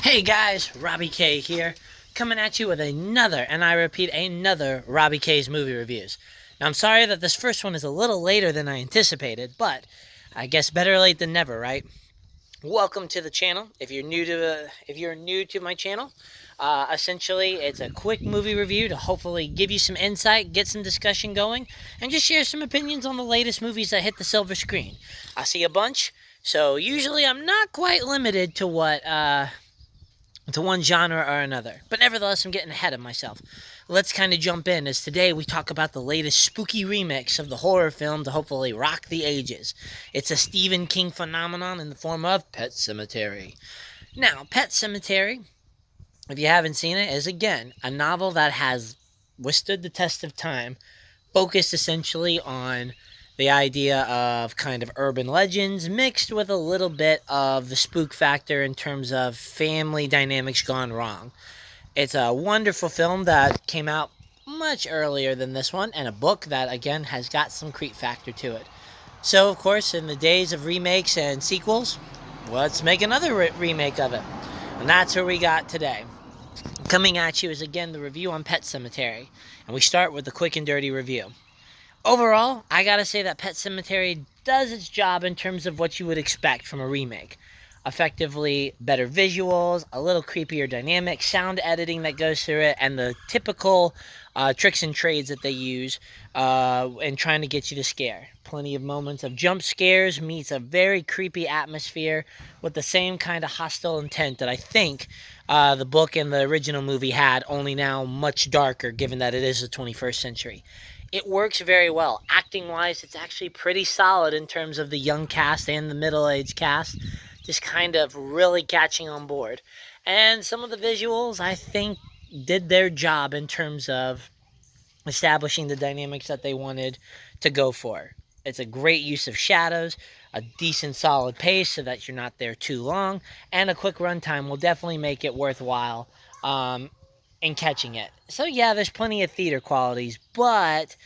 Hey guys, Robbie K here, coming at you with another, and I repeat, another Robbie K's movie reviews. Now I'm sorry that this first one is a little later than I anticipated, but I guess better late than never, right? Welcome to the channel. If you're new to my channel, essentially it's a quick movie review to hopefully give you some insight, get some discussion going, and just share some opinions on the latest movies that hit the silver screen. I see a bunch, so usually I'm not quite limited to one genre or another. But nevertheless, I'm getting ahead of myself. Let's kind of jump in, as today we talk about the latest spooky remix of the horror film to hopefully rock the ages. It's a Stephen King phenomenon in the form of Pet Sematary. Now, Pet Sematary, if you haven't seen it, is again a novel that has withstood the test of time, focused essentially on the idea of kind of urban legends mixed with a little bit of the spook factor in terms of family dynamics gone wrong. It's a wonderful film that came out much earlier than this one, and a book that again has got some creep factor to it. So, of course, in the days of remakes and sequels, let's make another remake of it. And that's what we got today. Coming at you is again the review on Pet Sematary, and we start with the quick and dirty review. Overall, I gotta say that Pet Sematary does its job in terms of what you would expect from a remake. Effectively, better visuals, a little creepier dynamic, sound editing that goes through it, and the typical tricks and trades that they use in trying to get you to scare. Plenty of moments of jump scares meets a very creepy atmosphere with the same kind of hostile intent that I think the book and the original movie had, only now much darker given that it is the 21st century. It works very well. Acting wise, it's actually pretty solid in terms of the young cast and the middle aged cast, just kind of really catching on board. And some of the visuals, I think, did their job in terms of establishing the dynamics that they wanted to go for. It's a great use of shadows, a decent solid pace so that you're not there too long, and a quick runtime will definitely make it worthwhile in catching it. So yeah, there's plenty of theater qualities, but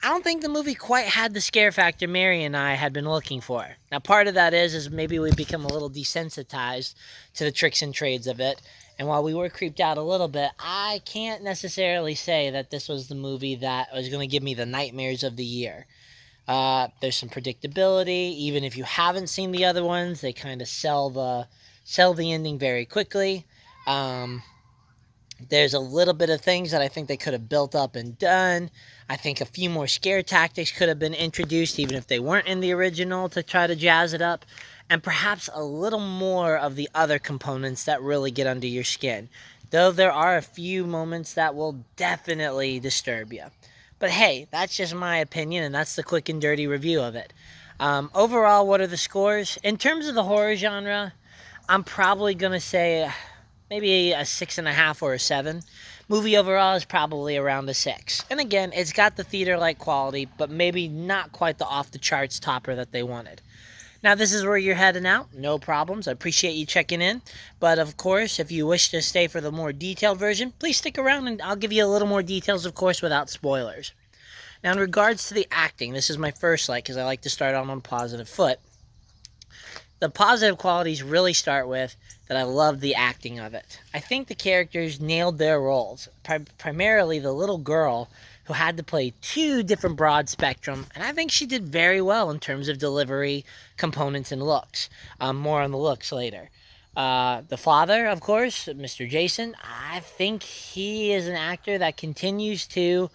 I don't think the movie quite had the scare factor Mary and I had been looking for. Now, part of that is maybe we've become a little desensitized to the tricks and trades of it. And while we were creeped out a little bit, I can't necessarily say that this was the movie that was going to give me the nightmares of the year. There's some predictability. Even if you haven't seen the other ones, they kind of sell the ending very quickly. Um, there's a little bit of things that I think they could have built up and done. I think a few more scare tactics could have been introduced, even if they weren't in the original, to try to jazz it up. And perhaps a little more of the other components that really get under your skin. Though there are a few moments that will definitely disturb you. But hey, that's just my opinion, and that's the quick and dirty review of it. Overall, what are the scores? In terms of the horror genre, I'm probably going to say maybe a 6.5 or a 7. Movie overall is probably around a 6. And again, it's got the theater-like quality, but maybe not quite the off-the-charts topper that they wanted. Now, this is where you're heading out. No problems. I appreciate you checking in. But, of course, if you wish to stay for the more detailed version, please stick around and I'll give you a little more details, of course, without spoilers. Now, in regards to the acting, this is my first because I like to start out on a positive foot. The positive qualities really start with that I love the acting of it. I think the characters nailed their roles, primarily the little girl who had to play two different broad spectrum, and I think she did very well in terms of delivery, components, and looks. More on the looks later. The father, of course, Mr. Jason, I think he is an actor that continues to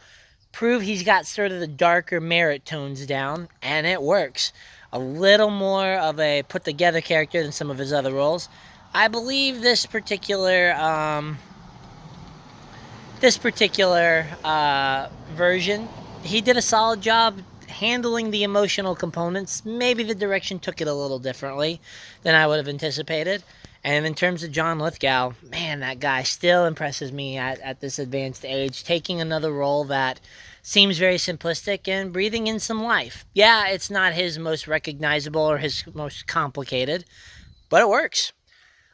prove he's got sort of the darker merit tones down, and it works. A little more of a put-together character than some of his other roles. I believe this particular version, he did a solid job handling the emotional components. Maybe the direction took it a little differently than I would have anticipated. And in terms of John Lithgow, man, that guy still impresses me at this advanced age, taking another role that seems very simplistic and breathing in some life. Yeah, it's not his most recognizable or his most complicated, but it works.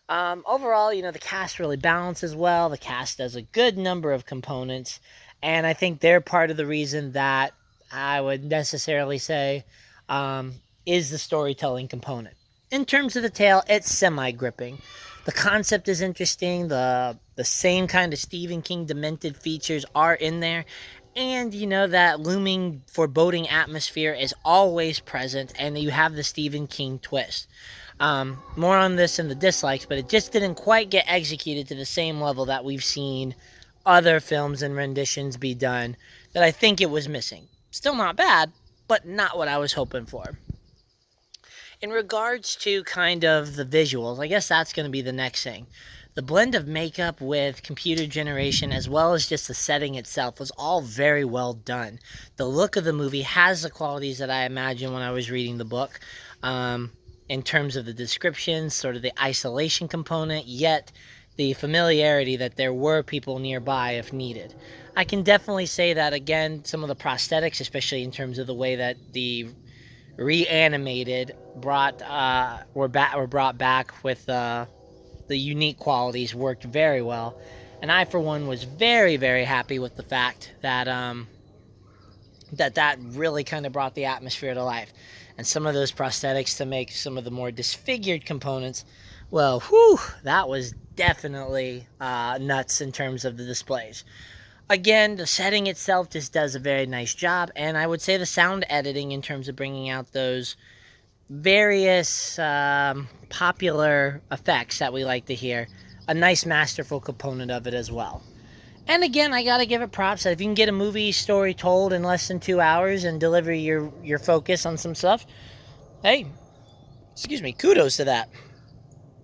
Overall, the cast really balances well. The cast does a good number of components, and I think they're part of the reason that I would necessarily say is the storytelling component. In terms of the tale, it's semi-gripping. The concept is interesting. The same kind of Stephen King demented features are in there. And you know that looming foreboding atmosphere is always present, and you have the Stephen King twist. More on this in the dislikes, but it just didn't quite get executed to the same level that we've seen other films and renditions be done that I think it was missing. Still not bad, but not what I was hoping for. In regards to kind of the visuals, I guess that's going to be the next thing. The blend of makeup with computer generation as well as just the setting itself was all very well done. The look of the movie has the qualities that I imagined when I was reading the book. In terms of the description, sort of the isolation component, yet the familiarity that there were people nearby if needed. I can definitely say that again, some of the prosthetics, especially in terms of the way that the reanimated were brought back with the unique qualities worked very well, and I for one was very happy with the fact that that really kind of brought the atmosphere to life, and some of those prosthetics to make some of the more disfigured components, well, whew, that was definitely nuts in terms of the displays. Again, the setting itself just does a very nice job, and I would say the sound editing in terms of bringing out those various popular effects that we like to hear, a nice masterful component of it as well. And again, I gotta give it props that if you can get a movie story told in less than 2 hours and deliver your focus on some stuff, hey, excuse me, kudos to that.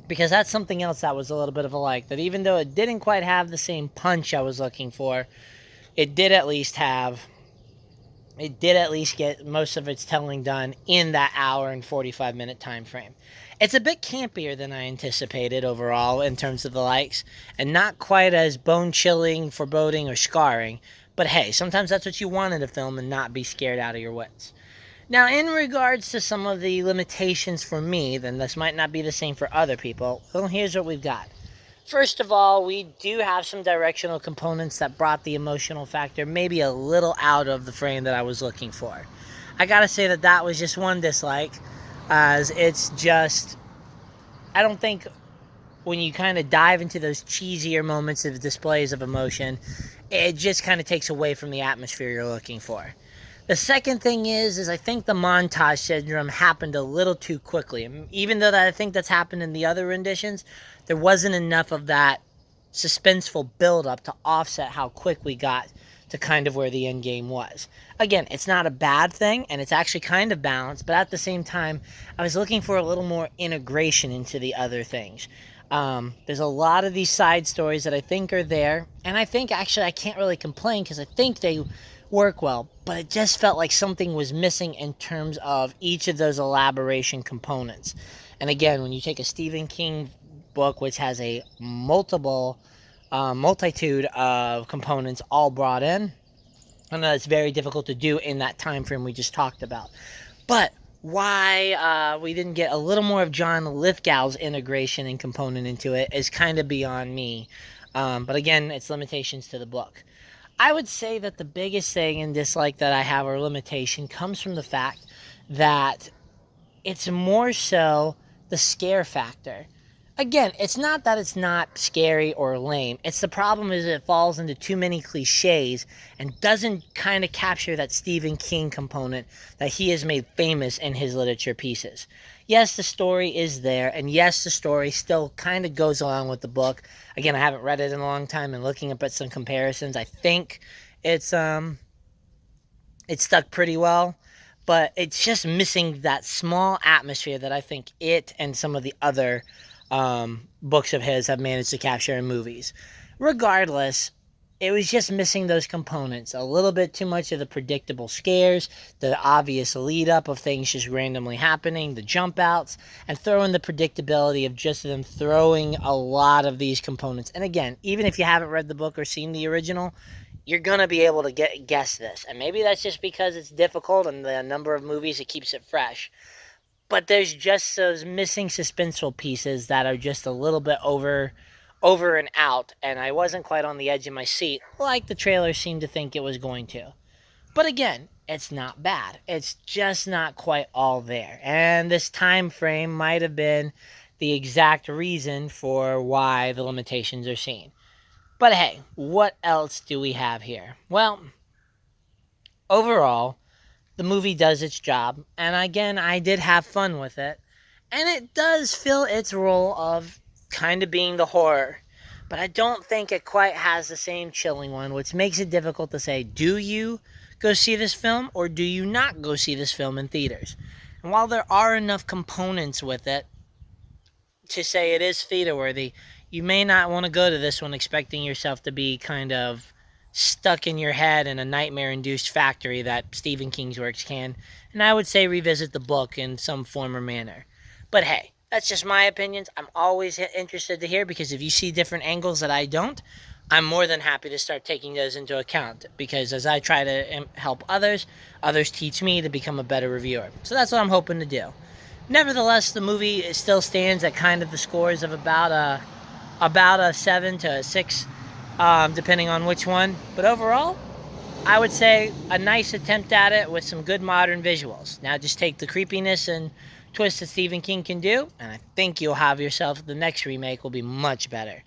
Because that's something else that was a little bit of a like, that even though it didn't quite have the same punch I was looking for, it did at least have it did at least get most of its telling done in that hour and 45-minute time frame. It's a bit campier than I anticipated overall in terms of the likes, and not quite as bone-chilling, foreboding, or scarring. But hey, sometimes that's what you want in a film and not be scared out of your wits. Now, in regards to some of the limitations for me, then this might not be the same for other people. Well, here's what we've got. First of all, we do have some directional components that brought the emotional factor maybe a little out of the frame that I was looking for. I gotta say that that was just one dislike, as it's just, I don't think when you kind of dive into those cheesier moments of displays of emotion, it just kind of takes away from the atmosphere you're looking for. The second thing is I think the montage syndrome happened a little too quickly. Even though I think that's happened in the other renditions, there wasn't enough of that suspenseful build-up to offset how quick we got to kind of where the end game was. Again, it's not a bad thing, and it's actually kind of balanced, but at the same time, I was looking for a little more integration into the other things. There's a lot of these side stories that I think are there, and I think actually I can't really complain because I think they work well, but it just felt like something was missing in terms of each of those elaboration components. And again, when you take a Stephen King book which has a multitude of components all brought in, I know it's very difficult to do in that time frame we just talked about. But why we didn't get a little more of John Lithgow's integration and component into it is kind of beyond me. But again, it's limitations to the book. I would say that the biggest thing and dislike that I have or limitation comes from the fact that it's more so the scare factor. Again, it's not that it's not scary or lame. It's the problem is it falls into too many cliches and doesn't kind of capture that Stephen King component that he has made famous in his literature pieces. Yes, the story is there, and yes, the story still kind of goes along with the book. Again, I haven't read it in a long time, and looking up at some comparisons, I think it's stuck pretty well, but it's just missing that small atmosphere that I think it and some of the other books of his have managed to capture in movies. Regardless, it was just missing those components. A little bit too much of the predictable scares, the obvious lead up of things just randomly happening, the jump outs, and throw in the predictability of just them throwing a lot of these components. And again, even if you haven't read the book or seen the original, you're going to be able to guess this. And maybe that's just because it's difficult and the number of movies, it keeps it fresh. But there's just those missing suspenseful pieces that are just a little bit over and out, and I wasn't quite on the edge of my seat like the trailer seemed to think it was going to. But again, it's not bad. It's just not quite all there. And this time frame might have been the exact reason for why the limitations are seen. But hey, what else do we have here? Well, overall, the movie does its job, and again, I did have fun with it, and it does fill its role of kind of being the horror. But I don't think it quite has the same chilling one, which makes it difficult to say, do you go see this film or do you not go see this film in theaters? And while there are enough components with it to say it is theater worthy, you may not want to go to this one expecting yourself to be kind of stuck in your head in a nightmare induced factory that Stephen King's works can. And I would say revisit the book in some form or manner. But hey, that's just my opinions. I'm always interested to hear, because if you see different angles that I don't, I'm more than happy to start taking those into account, because as I try to help others, others teach me to become a better reviewer. So that's what I'm hoping to do. Nevertheless, the movie still stands at kind of the scores of about a 7 to a 6, depending on which one. But overall, I would say a nice attempt at it with some good modern visuals. Now just take the creepiness and twist that Stephen King can do, and I think you'll have yourself, the next remake will be much better.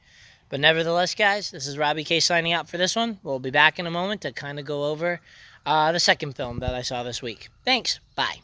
But nevertheless, guys, this is Robbie K signing out for this one. We'll be back in a moment to kind of go over the second film that I saw this week. Thanks. Bye.